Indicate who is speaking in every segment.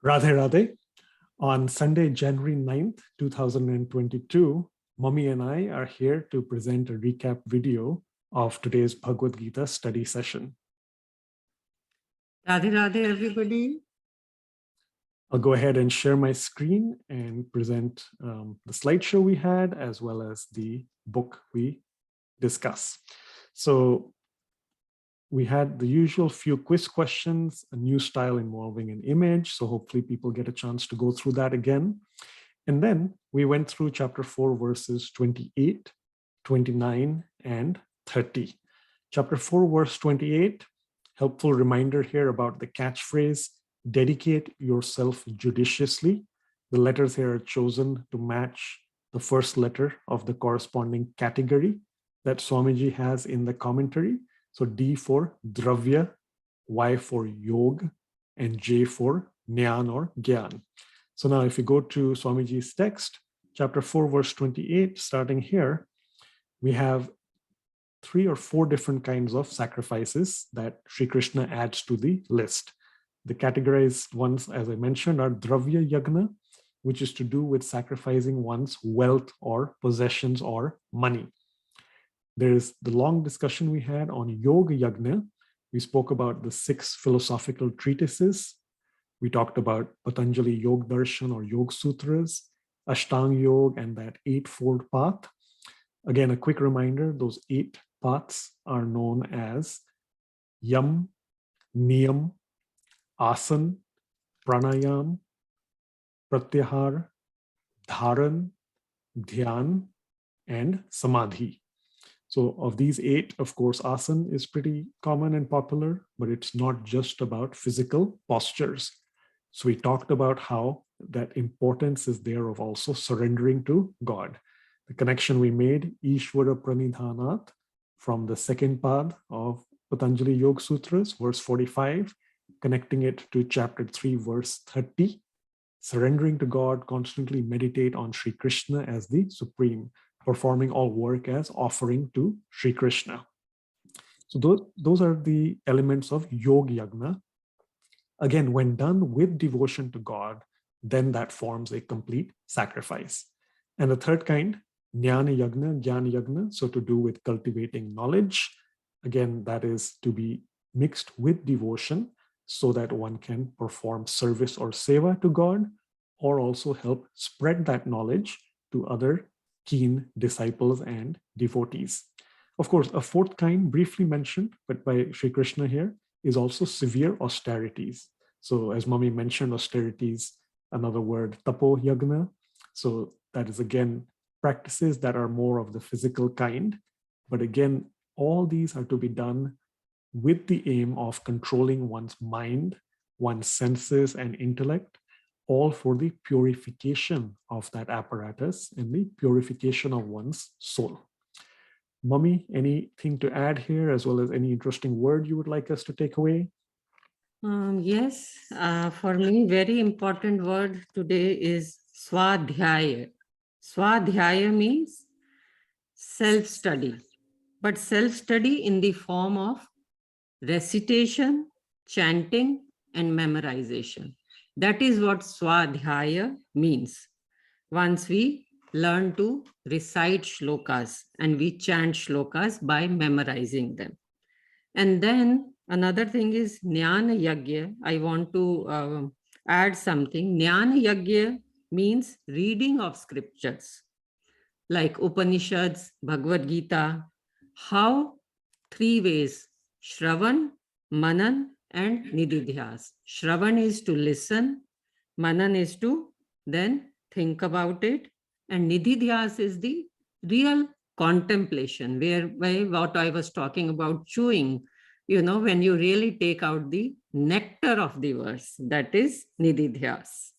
Speaker 1: Radhe Radhe. On Sunday, January 9th, 2022, Mummy and I are here to present a recap video of today's Bhagavad Gita study session.
Speaker 2: Radhe Radhe, everybody.
Speaker 1: I'll go ahead and share my screen and present the slideshow we had, as well as the book we discuss. So we had the usual few quiz questions, a new style involving an image. So hopefully people get a chance to go through that again. And then we went through chapter 4, verses 28, 29, and 30. Chapter 4, verse 28, helpful reminder here about the catchphrase, dedicate yourself judiciously. The letters here are chosen to match the first letter of the corresponding category that Swamiji has in the commentary. So D for Dravya, Y for Yog, and J for Nyan or Gyan. So now if you go to Swamiji's text, chapter 4, verse 28, starting here, we have 3 or 4 different kinds of sacrifices that Sri Krishna adds to the list. The categorized ones, as I mentioned, are Dravya Yagna, which is to do with sacrificing one's wealth or possessions or money. There's the long discussion we had on Yoga Yagna. We spoke about the 6 philosophical treatises. We talked about Patanjali Yog Darshan or Yog Sutras, Ashtang Yoga, and that 8-fold path. Again, a quick reminder, those 8 paths are known as Yam, Niyam, Asan, Pranayam, Pratyahar, Dharan, Dhyan, and Samadhi. So of these 8, of course, Asan is pretty common and popular, but it's not just about physical postures. So we talked about how that importance is there of also surrendering to God. The connection we made, Ishvara Pranidhanat, from the second pad of Patanjali Yoga Sutras, verse 45, connecting it to chapter 3, verse 30, surrendering to God, constantly meditate on Sri Krishna as the Supreme, performing all work as offering to Sri Krishna. So those are the elements of Yoga Yagna. Again, when done with devotion to God, then that forms a complete sacrifice. And the third kind, Jnana Yagna, Jnana Yagna, so to do with cultivating knowledge. Again, that is to be mixed with devotion so that one can perform service or seva to God, or also help spread that knowledge to other keen disciples and devotees. Of course, a fourth kind, briefly mentioned, but by Sri Krishna here, is also severe austerities. So as Mummy mentioned, austerities, another word, tapo yagna. So that is again, practices that are more of the physical kind. But again, all these are to be done with the aim of controlling one's mind, one's senses and intellect, all for the purification of that apparatus and the purification of one's soul. Mummy, anything to add here, as well as any interesting word you would like us to take away?
Speaker 2: Yes, for me, very important word today is Swadhyaya. Swadhyaya means self-study, but self-study in the form of recitation, chanting, and memorization. That is what Swadhyaya means. Once we learn to recite shlokas and we chant shlokas by memorizing them. And then another thing is Jnana Yagya. I want to add something. Jnana Yagya means reading of scriptures like Upanishads, Bhagavad Gita. How? 3 ways: Shravan, Manan, and Nididhyas. Shravan is to listen, Manan is to then think about it, and Nididhyas is the real contemplation, where what I was talking about, chewing, when you really take out the nectar of the verse, that is Nididhyas.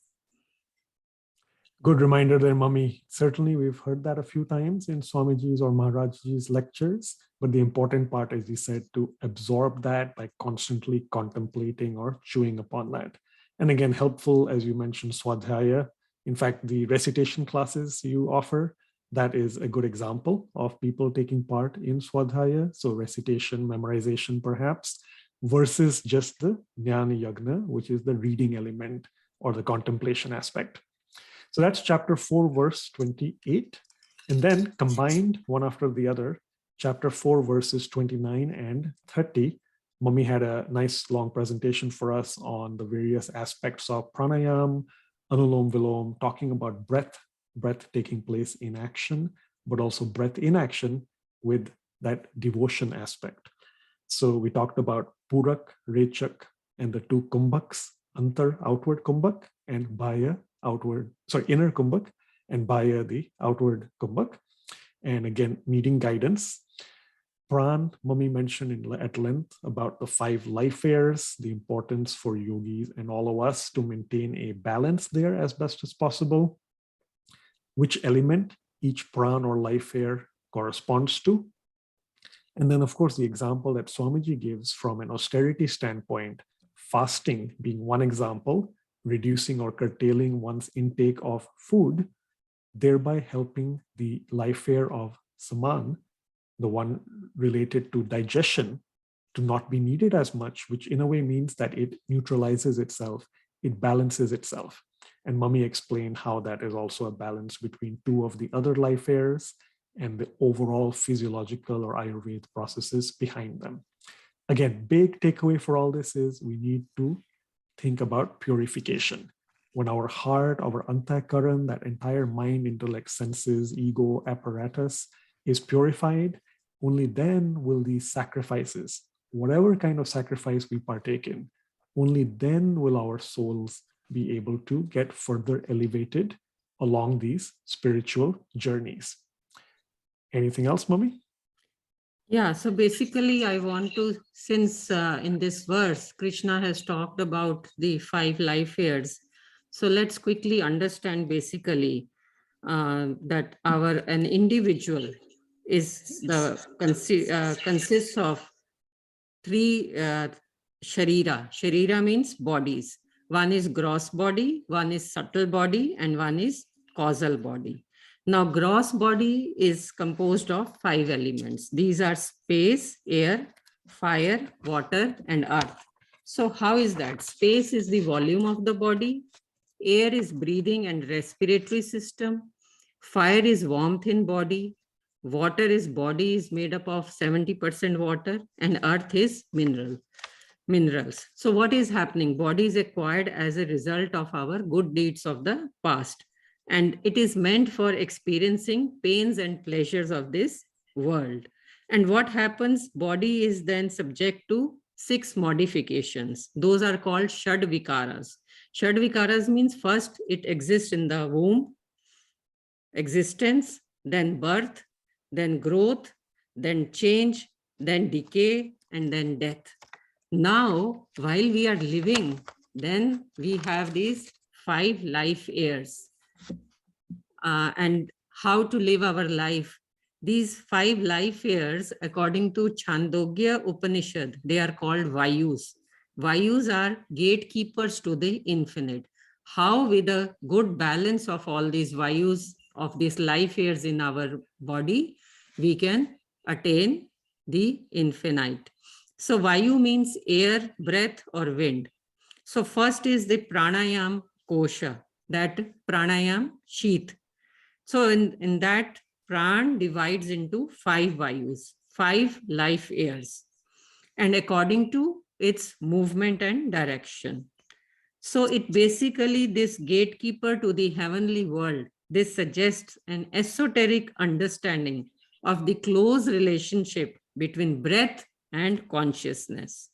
Speaker 1: Good reminder there, Mummy. Certainly, we've heard that a few times in Swamiji's or Maharajji's lectures, but the important part, as you said, to absorb that by constantly contemplating or chewing upon that. And again, helpful, as you mentioned, Swadhyaya. In fact, the recitation classes you offer, that is a good example of people taking part in Swadhyaya. So recitation, memorization, perhaps, versus just the Jnana Yagna, which is the reading element or the contemplation aspect. So that's chapter 4, verse 28. And then combined one after the other, chapter 4, verses 29 and 30, Mummy had a nice long presentation for us on the various aspects of pranayam, anulom vilom, talking about breath taking place in action, but also breath in action with that devotion aspect. So we talked about Purak, Rechak, and the two kumbhaks, Antar, outward kumbhak, and Bhaya, inner kumbhak, and Bhaya, the outward kumbhak. And again, needing guidance. Pran, Mummy mentioned at length about the 5 life airs, the importance for yogis and all of us to maintain a balance there as best as possible. Which element each pran or life air corresponds to. And then, of course, the example that Swamiji gives from an austerity standpoint, fasting being one example, reducing or curtailing one's intake of food, thereby helping the life air of Saman, the one related to digestion, to not be needed as much, which in a way means that it neutralizes itself, it balances itself. And Mummy explained how that is also a balance between 2 of the other life airs and the overall physiological or Ayurveda processes behind them. Again, big takeaway for all this is we need to think about purification. When our heart, our antakaran, that entire mind, intellect, senses, ego, apparatus is purified, only then will these sacrifices, whatever kind of sacrifice we partake in, only then will our souls be able to get further elevated along these spiritual journeys. Anything else, Mummy?
Speaker 2: Yeah, so basically I want to, since in this verse, Krishna has talked about the 5 life airs. So let's quickly understand basically that an individual is consists of 3 sharira. Sharira means bodies. One is gross body, one is subtle body, and one is causal body. Now, gross body is composed of 5 elements. These are space, air, fire, water, and earth. So how is that? Space is the volume of the body. Air is breathing and respiratory system. Fire is warmth in body. Water is body is made up of 70% water, and earth is minerals. So what is happening? Body is acquired as a result of our good deeds of the past. And it is meant for experiencing pains and pleasures of this world. And what happens? Body is then subject to 6 modifications. Those are called Shad Vikaras. Shad Vikaras means first it exists in the womb, existence, then birth, then growth, then change, then decay, and then death. Now, while we are living, then we have these 5 life airs. And how to live our life. These 5 life airs, according to Chandogya Upanishad, they are called Vayus. Vayus are gatekeepers to the infinite. How, with a good balance of all these Vayus, of these life airs in our body, we can attain the infinite. So Vayu means air, breath, or wind. So first is the pranayam kosha, that pranayam sheath. So in that, pran divides into 5 vayus, 5 life airs, and according to its movement and direction. So it basically, this gatekeeper to the heavenly world, this suggests an esoteric understanding of the close relationship between breath and consciousness.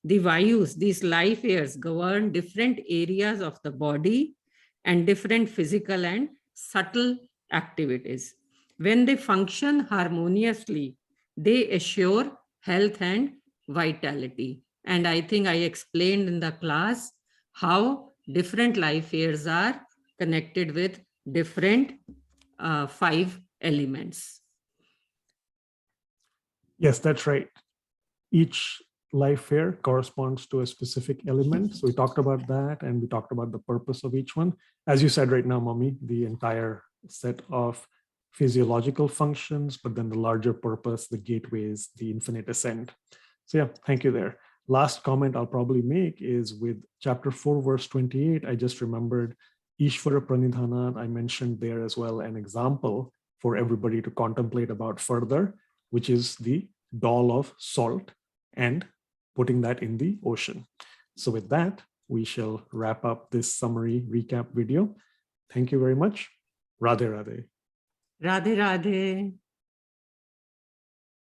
Speaker 2: The vayus, these life airs, govern different areas of the body and different physical and subtle activities. When they function harmoniously, they assure health and vitality. And I think I explained in the class how different life airs are connected with different 5 elements.
Speaker 1: Yes, that's right. Each life air corresponds to a specific element. So we talked about that, and we talked about the purpose of each one. As you said right now, Mummy, the entire set of physiological functions, but then the larger purpose, the gateways, the infinite ascent. So yeah, thank you there. last comment I'll probably make is with chapter 4, verse 28, I just remembered Ishvara Pranidhana. I mentioned there as well an example for everybody to contemplate about further, which is the doll of salt and putting that in the ocean. So with that, we shall wrap up this summary recap video. Thank you very much. Radhe Radhe.
Speaker 2: Radhe Radhe.